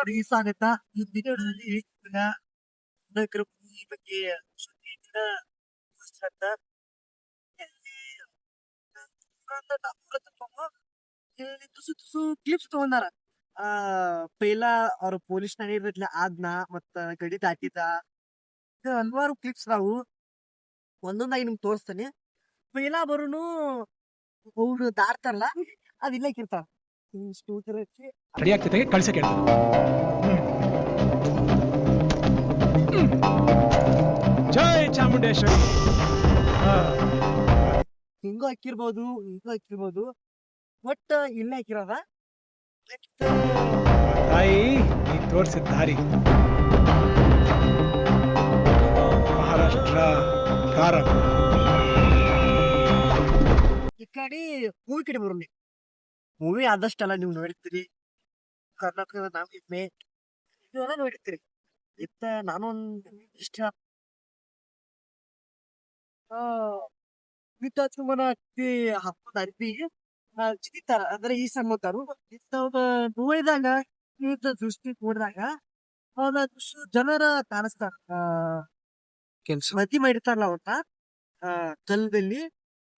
ಅವ್ರಿಗೆ ಸ್ವಾಗತ. ಈ ವಿಡಿಯೋದಲ್ಲಿ ಅನೇಕರು ಈ ಬಗ್ಗೆ ಸುದ್ದಿನ ಅಂತ ಇಲ್ಲಿ ತುಸು ತುಸು ಕ್ಲಿಪ್ಸ್ ತಗೊಂಡಾರ. ಪೈಲಾ ಅವ್ರ ಪೊಲೀಸ್ ಠಾಣೆ ಇರ್ಲಿಲ್ಲ ಆದ್ನ ಮತ್ತ ಗಡಿ ದಾಟಿದ ಹಲವಾರು ಕ್ಲಿಪ್ಸ್ ನಾವು ಒಂದೊಂದಾಗಿ ನಿಮ್ಗೆ ತೋರಿಸ್ತೇನೆ. ಪೈಲಾ ಬರೋನು ಅವ್ರು ದಾಟ್ತಾರಲ್ಲ ಅದ್ ಇರ್ತಾರ ಸ್ಟೂಚರ್ ಹಚ್ಚಿ ರೆಡಿ ಆಗ್ತೈತೆ ಕಳ್ಸಕ್ಕೆ ಜೈ ಚಾಮುಂಡೇಶ್ವರಿ. ಹಿಂಗೂ ಹಾಕಿರ್ಬೋದು ಒಟ್ಟ ಇಲ್ಲೇ ಹಾಕಿರೋದ ತಾಯಿ ನೀ ತೋರಿಸಿದ ದಾರಿ ಮಹಾರಾಷ್ಟ್ರ ಪ್ರಾರಂಭ. ಈ ಕಡೆ ಮೂವಿ ಕಡೆ ಬರೋಣ. ಮೂವಿ ಆದಷ್ಟಲ್ಲ ನೀವು ನೋಡಿರ್ತೀರಿ. ಕರ್ನಾಟಕದ ನಾವಿದ್ಮೆ ಇವೆಲ್ಲ ನೋಡಿರ್ತೀರಿ. ಇತ್ತ ನಾನು ಒಂದು ಇಷ್ಟ ವಿತಾಚುಮನ ಹಾಕೋದ್ ಅರ್ಬಿ ಚಿಗಿತಾರ ಅಂದ್ರೆ ಈ ಸಣ್ಣತಾರು ನೋಡಿದಾಗ ದೃಷ್ಟಿ ನೋಡಿದಾಗ ಅವನ ಜನರ ಕಾಣಿಸ್ತಾರ. ಕೆಲ್ಸ ಮತಿ ಮಾಡಿರ್ತಾರಲ್ಲ ಅವತ್ತ ಕಲ್ಲದಲ್ಲಿ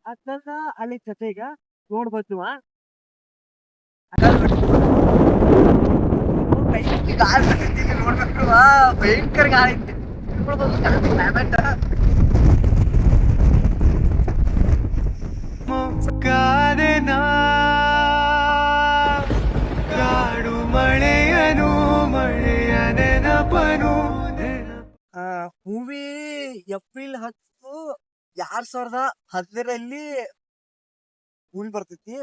ಆ ಕಲ್ಲ ಅಲ್ಲಿ ಜೊತೆಗ ನೋಡ್ಬೋದು. ನೋಡ್ಬೇಕು ಭಯಂಕರ ಗಾಳಿ ಕ್ಲೈಮೇಟ್. ಕಾಡು ಮಳೆಯನು ಮಳೆಯ ನೆನಪನು. ಮೂವಿ ಏಪ್ರಿಲ್ 10, 2010 ಮೂವಿ ಬರ್ತೈತಿ.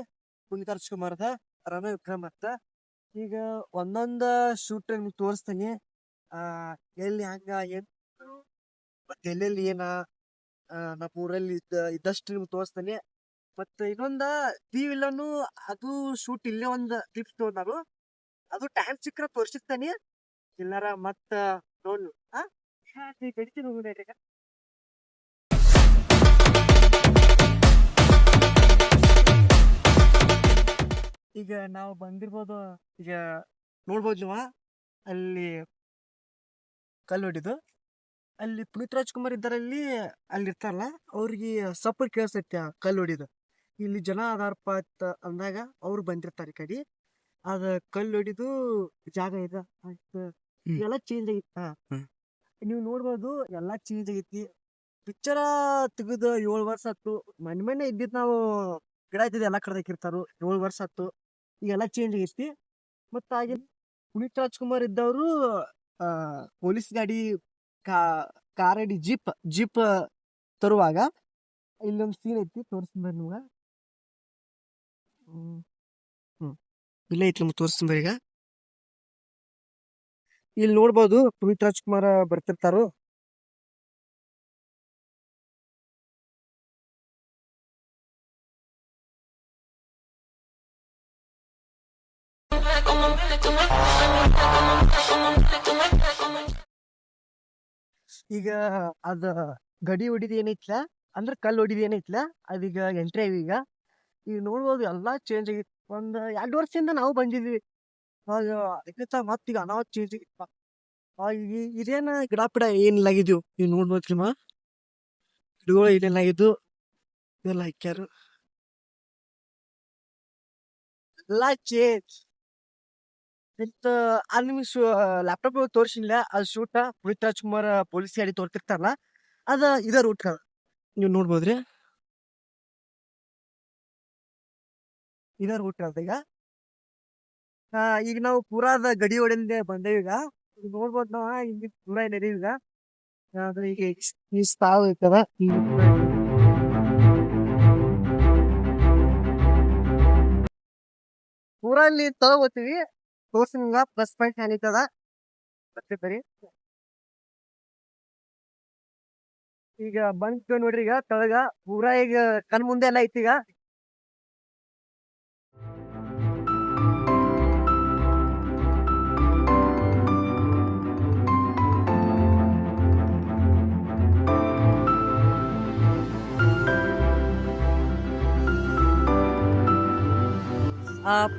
ಪುನೀತ್ ರಾಜ್ಕುಮಾರ್ದ ರಮೇಶ್ ವಿಕ್ರಮ್ ಅಂತ. ಈಗ ಒಂದೊಂದ ಶೂಟ್ ನಿಮ್ಗೆ ತೋರಿಸ್ತೇನೆ. ಎಲ್ಲಿ ಹಂಗ ಏನ್ ಮತ್ತೆ ಎಲ್ಲೆಲ್ಲಿ ಏನ ನಮ್ಮ ಊರಲ್ಲಿ ಇದ್ದಷ್ಟು ನಿಮ್ಗೆ ತೋರಿಸ್ತೇನೆ. ಮತ್ತೆ ಇನ್ನೊಂದ ಟಿವಿಲ್ಲೂ ಅದು ಶೂಟ್ ಇಲ್ಲೇ ಒಂದ್ ಕ್ಲಿಪ್ಸ್ ತಗೊಂಡಾರು. ಅದು ಟೈಮ್ ಸಿಕ್ಕರೆ ತೋರಿಸಿರ್ತಾನೆ ಇಲ್ಲಾರ ಮತ್ತ ನೋಡ್ಲು ಗಡಿತೀನಿ ಹೋಗೋಣ. ಈಗ ನಾವು ಬಂದಿರ್ಬೋದು. ಈಗ ನೋಡ್ಬೋದು ನೀವು ಅಲ್ಲಿ ಕಲ್ಲು ಹೊಡಿದು ಅಲ್ಲಿ ಪುನೀತ್ ರಾಜ್ಕುಮಾರ್ ಇದ್ದಾರಲ್ಲಿ ಅಲ್ಲಿ ಇರ್ತಾರಲ್ಲ ಅವ್ರಿಗೆ ಸಪ್ಪ ಕೇಳಿಸ್ತೈತಿ ಆ ಕಲ್ಲು ಹೊಡಿದು. ಇಲ್ಲಿ ಜನ ಅದಾರಪ್ಪ ಅಂತ ಅಂದಾಗ ಅವ್ರು ಬಂದಿರ್ತಾರೆ ಈ ಕಡೆ. ಅದ ಕಲ್ಲು ಹೊಡಿದು ಜಾಗ ಇದೆ ಎಲ್ಲ ಚೇಂಜ್ ಆಗಿತ್ತ. ನೀವು ನೋಡ್ಬೋದು ಎಲ್ಲಾ ಚೇಂಜ್ ಆಗೈತಿ. ಪಿಕ್ಚರ ತೆಗೆದು 7 ವರ್ಷ ಆಯ್ತು. ಮನೆ ಇದ್ದಿದ್ ನಾವು ಗಿಡ ಇದ್ದಿದ್ದು ಎಲ್ಲ ಕಡ್ದಾಕಿರ್ತಾರು. 7 ವರ್ಷ ಆಯ್ತು. ಈಗೆಲ್ಲ ಚೇಂಜ್ ಆಗೈತಿ. ಮತ್ತ ಹಾಗೆ ಪುನೀತ್ ರಾಜ್ಕುಮಾರ್ ಇದ್ದವರು ಪೊಲೀಸ್ ಗಾಡಿ ಕಾರಡಿ ಜೀಪ್ ತರುವಾಗ ಇಲ್ಲೊಂದು ಸೀನ್ ಐತಿ ತೋರಿಸ್ತೀನಿ ನಿಮ್ಗ. ಇಲ್ಲೇ ಐತಿ ನಮ್ಗೆ ತೋರಿಸ್ತೀನಿ ಈಗ. ಇಲ್ಲಿ ನೋಡ್ಬೋದು ಪುನೀತ್ ರಾಜ್ಕುಮಾರ್ ಬರ್ತಿರ್ತಾರು. ಈಗ ಅದ ಗಡಿ ಹೊಡಿದ್ ಏನೈತ್ಲ ಅಂದ್ರ ಕಲ್ಲು ಹೊಡಿದ್ ಏನೈತ್ಲ ಅದೀಗ ಎಂಟ್ರಿ ಆಗಿ ಈಗ ನೋಡ್ಬೋದು ಎಲ್ಲಾ ಚೇಂಜ್ ಆಗಿತ್ತು. 1-2 ವರ್ಷದಿಂದ ನಾವು ಬಂದಿದ್ವಿ. ಅದಕ್ಕಿಂತ ಮತ್ತೀಗ ಅನಾವತ್ ಚೇಂಜ್ ಆಗಿತ್ತು. ಇದೇನ ಗಿಡ ಪಿಡ ಏನಿಲ್ಲ ಆಗಿದ್ವು. ಈಗ ನೋಡ್ಬೋದು ನಿಮ್ಮ ಗಿಡಗಳು ಏನೆಲ್ಲ ಆಗಿದ್ದು ಇದೆಲ್ಲ ಹಾಕ್ಯಾರು ಎಲ್ಲಾ ಚೇಂಜ್. ಇಂತ ಅಲ್ಲಿ ನಿಮ್ಗೆ ಲ್ಯಾಪ್ಟಾಪ್ ತೋರ್ಸಿಲ್ಲ ಅದು ಶೂಟ ಪುನೀತ್ ರಾಜ್ಕುಮಾರ್ ಪೊಲೀಸ್ ಗಾಡಿ ತೋರ್ತಿರ್ತಾರಲ್ಲ ಅದ ಇದ ರೂಟ್ ನೀವು ನೋಡ್ಬೋದ್ರಿ. ಇದ ರೂಟ್ ಅದ. ಈಗ ನಾವು ಪೂರಾದ ಗಡಿ ಹೊಡೆಯಿಂದ ಬಂದೇವಿ. ಈಗ ನೋಡ್ಬೋದು ನಾವ ಇಲ್ಲಿ ಪೂರ ಏನಿದೆ ಈಗ ಈಗ ಈ ಸ್ಥಾವ ಐತದ. ಪೂರ ಇಲ್ಲಿ ತಗೋತೀವಿ ತೋರ್ಸಿ ನಿಮ್ಗ ಪ್ಲಸ್ ಪಾಯಿಂಟ್ ಏನಿತ್ತದ ಮತ್ತೆ ಬರೀ. ಈಗ ಬಂದ್ ನೋಡ್ರಿ ಈಗ ತಳಗ ಪೂರಾ ಈಗ ಕಣ್ ಮುಂದೆ ಎಲ್ಲ ಐತಿ. ಈಗ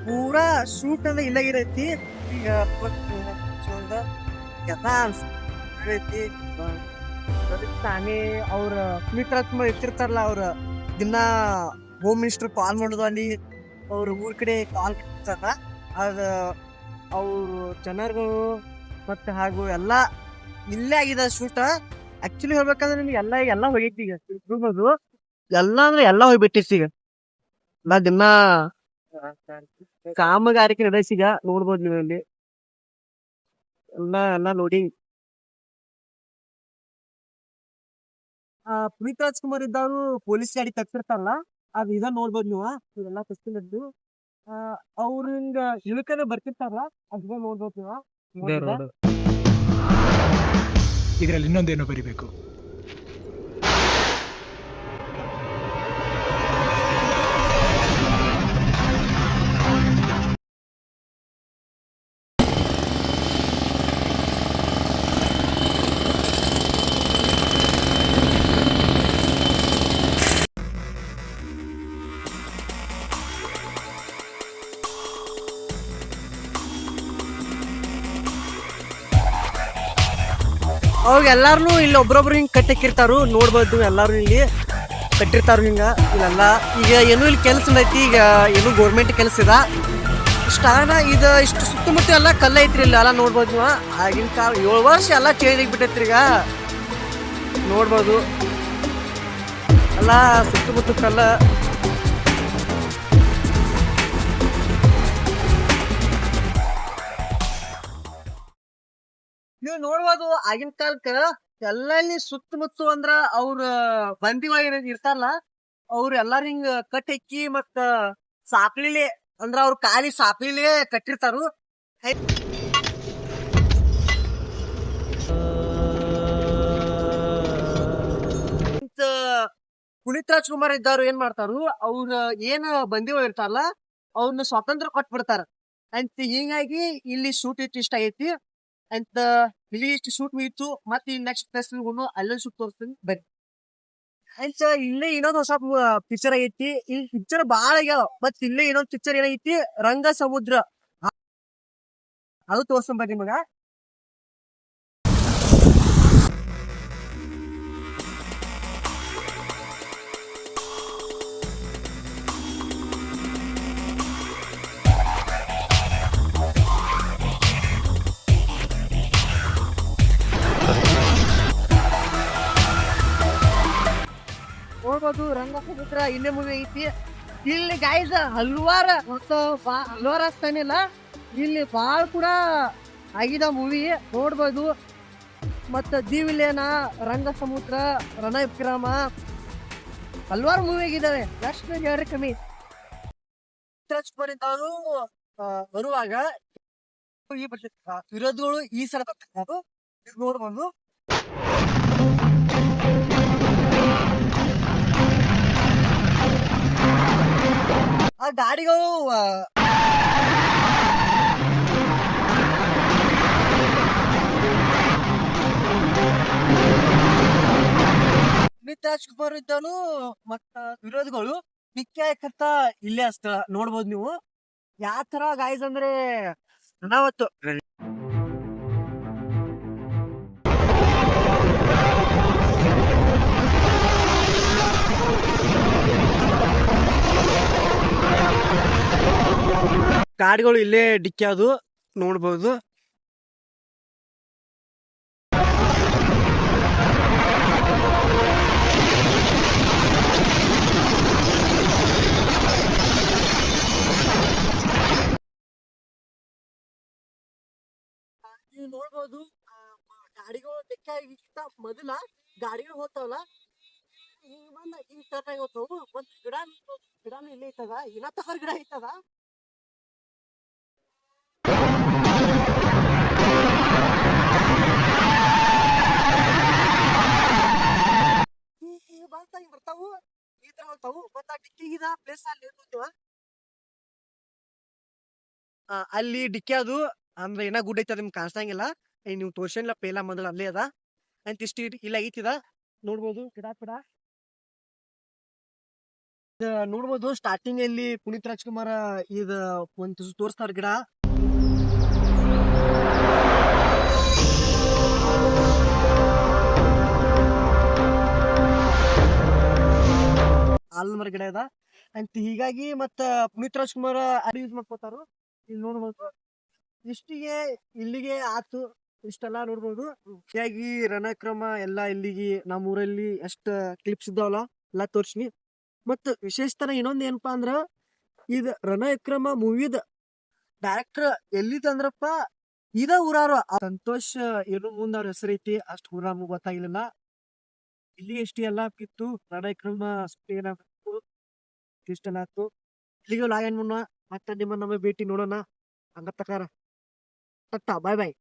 ಪೂರಾ ಶೂಟ್ ಅಂದ್ರೆ ಇಲ್ಲಾಗಿರೈತಿ. ಈಗ ಎಲ್ಲ ಐತಿ ತಾನೇ ಅವ್ರ ಪುನೀತ್ ರಾಜ್ಕುಮಾರ್ ಇರ್ತಿರ್ತಾರಲ್ಲ ಅವ್ರ ದಿನ ಹೋಮ್ ಮಿನಿಸ್ಟರ್ ಕಾಲ್ ಮಾಡೋದು ಅಲ್ಲಿ ಅವ್ರ ಊರ್ ಕಡೆ ಕಾಲ್ ಮಾಡ್ತಾರ ಅದ ಅವರು ಜನರುಗಳು ಮತ್ತೆ ಹಾಗೂ ಎಲ್ಲ ಇಲ್ಲೇ ಆಗಿದೆ ಶೂಟ. ಆಕ್ಚುಲಿ ಹೇಳ್ಬೇಕಂದ್ರೆ ನಿಮ್ಗೆ ಎಲ್ಲ ಹೋಗೈತಿ ಈಗ ತಿಳ್ಕೊಬೋದು. ಎಲ್ಲ ಅಂದ್ರೆ ಎಲ್ಲ ಹೋಗ್ಬಿಟ್ಟಿತ್ತು ಈಗ. ನಾ ದಿನ ಕಾಮಗಾರಿಕೆ ನಡೆಸೀಗ ನೋಡ್ಬೋದು ನೀವು ಇಲ್ಲಿ ಎಲ್ಲ ನೋಡಿ. ಪುನೀತ್ ರಾಜ್ಕುಮಾರ್ ಇದ್ದವರು ಪೊಲೀಸ್ ಗಾಡಿ ತಪ್ಪಿರ್ತಾರಲ್ಲ ಅದ್ ಇದ ನೋಡ್ಬೋದು ನೀವು ಇವೆಲ್ಲ ತಪ್ಪಿದ್ದು. ಅವ್ರ ಹಿಂಗ ಇಳಕನೆ ಬರ್ತಿರ್ತಾರಲ್ಲ ಅದ ನೋಡ್ಬೋದು ನೀವು. ನೋಡಿದ್ರ? ಇದರಲ್ಲಿ ಇನ್ನೊಂದೇನೋ ಬರಿಬೇಕು. ಅವಾಗ ಎಲ್ಲಾರು ಇಲ್ಲಿ ಒಬ್ರೊಬ್ರು ಹಿಂಗ್ ಕಟ್ಟಿಕ್ಕಿರ್ತಾರು ನೋಡ್ಬೋದು. ಎಲ್ಲಾರು ಇಲ್ಲಿ ಕಟ್ಟಿರ್ತಾರು ಹಿಂಗ ಇಲ್ಲೆಲ್ಲ. ಈಗ ಏನು ಇಲ್ಲಿ ಕೆಲಸ ಐತಿ, ಈಗ ಏನು ಗೌರ್ಮೆಂಟ್ ಕೆಲಸ ಇದ ಸ್ಟಾರ್ನ ಇದು ಇಷ್ಟು ಸುತ್ತಮುತ್ತ ಎಲ್ಲ ಕಲ್ಲ ಐತ್ರಿ ಇಲ್ಲಿ ಎಲ್ಲ ನೋಡ್ಬೋದು ನೀವು. ಆಗಿನ ಕಾಲ 7 ವರ್ಷ ಎಲ್ಲ ಚೇಂಜ್ ಆಗಿಬಿಟ್ಟೈತ್ರಿ ಈಗ ನೋಡ್ಬೋದು. ಎಲ್ಲ ಸುತ್ತಮುತ್ತ ಕಲ್ಲ. ನೀವು ನೋಡ್ಬೋದು ಆಗಿನ ಕಾಲಕ್ಕ ಎಲ್ಲಲ್ಲಿ ಸುತ್ತಮುತ್ತ ಅಂದ್ರ ಅವ್ರ ಬಂದಿಗಳು ಇರ್ತಾರಲ್ಲ ಅವ್ರ ಎಲ್ಲಾರು ಹಿಂಗ ಕಟ್ಟಿಕ್ಕಿ ಮತ್ತ ಸಾಪ್ಲಿಲೆ ಅಂದ್ರ ಅವ್ರ ಕಾಲಿ ಸಾಪ್ಲಿಲೆ ಕಟ್ಟಿರ್ತಾರು. ಪುನೀತ್ ರಾಜ್ಕುಮಾರ್ ಇದ್ದವ್ರು ಏನ್ ಮಾಡ್ತಾರು, ಅವ್ರ ಏನ್ ಬಂದಿಗಳು ಇರ್ತಾರಲ್ಲ ಅವ್ರನ್ನ ಸ್ವಾತಂತ್ರ್ಯ ಕೊಟ್ಬಿಡ್ತಾರ ಅಂತ. ಹಿಂಗಾಗಿ ಇಲ್ಲಿ ಶೂಟ್ ಇಷ್ಟ ಆಗೈತಿ ಅಂತ ಇಲ್ಲಿ ಇಷ್ಟು ಶೂಟ್ ಮುಗಿತು. ಮತ್ತೆ ಈ ನೆಕ್ಸ್ಟ್ ಪ್ಲೇಸ್ ಅಲ್ಲೊಂದು ಶೂಟ್ ತೋರಿಸ್ತೀನಿ ಬರ್ರಿ. ಅಂತ ಇಲ್ಲೇ ಇನ್ನೊಂದು ಹೊಸ ಪಿಕ್ಚರ್ ಆಗೈತಿ. ಈ ಪಿಕ್ಚರ್ ಬಾಳ ಆಗ್ಯಾವ. ಮತ್ ಇಲ್ಲೇ ಇನ್ನೊಂದು ಪಿಕ್ಚರ್ ಏನೈತಿ ರಂಗ ಸಮುದ್ರ, ಅದು ತೋರ್ಸ್ಕೊಂಡ್ ಬರ್ರಿ ನಿಮಗ. ನೋಡ್ಬೋದು ರಂಗ ಸಮುದ್ರ ಇಲ್ಲೇ ಮೂವಿ ಐತಿ. ಇಲ್ಲಿ ಗಾಯ್ಸ್ ಹಲವಾರು ಸ್ಥಾನಿಲ್ಲ ಇಲ್ಲಿ ಬಾಳ ಕೂಡ ಆಗಿದ ಮೂವಿ ನೋಡ್ಬೋದು. ಮತ್ತ ದಿವಿಲೇನ, ರಂಗ ಸಮುದ್ರ, ರಣವಿಕ್ರಮ ಹಲವಾರು ಮೂವಿ ಆಗಿದಾವೆ. ಎಷ್ಟು ಹೇಳ್ರಿ ಕಮ್ಮಿ. ಅವರು ಬರುವಾಗ ವಿರೋಧಿಗಳು ಈ ಸಲ ಬರ್ತಕ್ಕಂಥದ್ದು ನೋಡ್ಬೋದು. ಆ ಗಾಡಿಗಳು ಪುನೀತ್ ರಾಜ್ಕುಮಾರ್ ಇದ್ದನು ಮತ್ತ ವಿರೋಧಿಗಳು ಪಿಕ್ಕಾಯಕತ್ತ ಇಲ್ಲೇ ಸ್ಥಳ ನೋಡ್ಬೋದು ನೀವು. ಯಾವ ತರ ಗಾಯ್ಸ್ ಅಂದ್ರೆ ಅನಾವತ್ತು ಗಾಡಿಗಳು ಇಲ್ಲೇ ಡಿಕ್ಕಿ ಅದು ನೋಡ್ಬೋದು. ನೀವು ನೋಡ್ಬೋದು ಗಾಡಿಗಳು ಡಿಕ್ಕಿ ಆಗಿಕ್ಕಿಂತ ಮೊದಲ ಗಾಡಿಗಳು ಹೋಗ್ತಾವಲ್ಲ ಹಿಂಗ್ ಬಂದ ಹಿಂಗ್ ಟರ್ನ್ ಆಗಿ ಹೋಗ್ತಾವು. ಒಂದ್ ಗಿಡನು ಇಲ್ಲೇ ಇರ್ತದ, ಇನ್ನ ತವರ್ ಗಿಡ ಐತದ. ಬರ್ತಾವು ಈ ತರ ಹೋಗ್ತಾವು. ಮತ್ತ ಡಿಕ್ಕಿಗಿದ ಪ್ಲೇಸ್ ಅಲ್ಲಿ ಅಲ್ಲಿ ಡಿಕ್ಕಿ ಅದು ಅಂದ್ರೆ ಏನ ಗುಡ್ ಐತದ ನಿಮ್ಗೆ ಕಾಣಿಸಂಗಿಲ್ಲ. ನೀವು ತೋರ್ಸಂಗಿಲ್ಲ ಪೇಲ ಮೊದಲು ಅಲ್ಲೇ ಅದ ಅಂತ ಇಷ್ಟ ಇಲ್ಲ ಐತಿದ ನೋಡ್ಬೋದು. ಗಿಡ ಪಿಡ ನೋಡ್ಬೋದು. ಸ್ಟಾರ್ಟಿಂಗ್ ಅಲ್ಲಿ ಪುನೀತ್ ರಾಜ್ಕುಮಾರ್ ಇದ ಒಂದ್ ತೋರಿಸ್ತಾರ ಗಿಡ. ಆಲದ ಮರ ಗಿಡ ಅದ ಅಂತ ಹೀಗಾಗಿ ಮತ್ತ ಪುನೀತ್ ರಾಜ್ಕುಮಾರ್ ಅದು ಯೂಸ್ ಮಾಡ್ಕೋತಾರು. ಇಲ್ಲಿ ನೋಡ್ಬೋದು ಇಷ್ಟಿಗೆ ಇಲ್ಲಿಗೆ ಆತು. ಇಷ್ಟೆಲ್ಲ ನೋಡ್ಬೋದು. ಹೀಗಾಗಿ ರಣಕ್ರಮ ಎಲ್ಲ ಇಲ್ಲಿಗೆ ನಮ್ಮೂರಲ್ಲಿ ಎಷ್ಟ ಕ್ಲಿಪ್ಸ್ ಇದ್ದಾವಲ್ಲ ಎಲ್ಲ ತೋರ್ಸಿನಿ. ಮತ್ತ ವಿಶೇಷತನ ಇನ್ನೊಂದ್ ಏನಪ್ಪಾ ಅಂದ್ರ ಇದ್ ರಣವಿಕ್ರಮ ಮೂವಿದ ಡೈರೆಕ್ಟರ್ ಎಲ್ಲಿದಂದ್ರಪ್ಪ ಇದ ಊರಾರು ಆ ಸಂತೋಷ್ ಏನು ಮುಂದ್ ಅವ್ರ ಹೆಸರೈತಿ ಅಷ್ಟ್ ಊರ ನಮಗ್ ಗೊತ್ತಾಗಿಲ್ಲ. ಇಲ್ಲಿ ಇಷ್ಟ ಎಲ್ಲ ಕಿತ್ತು ರಣವಿಕ್ರಮ ಏನಾಗ್ತು ಇಷ್ಟೆಲ್ಲ ಆತು. ಇಲ್ಲಿಗೆ ಲಾಯನ್ ಮುನ್ನ ಮತ್ತೆ ನಿಮ್ಮ ನಮ್ಮ ಭೇಟಿ ನೋಡೋಣ. ಹಂಗ ತಕಾರ ಬಾಯ್ ಬಾಯ್.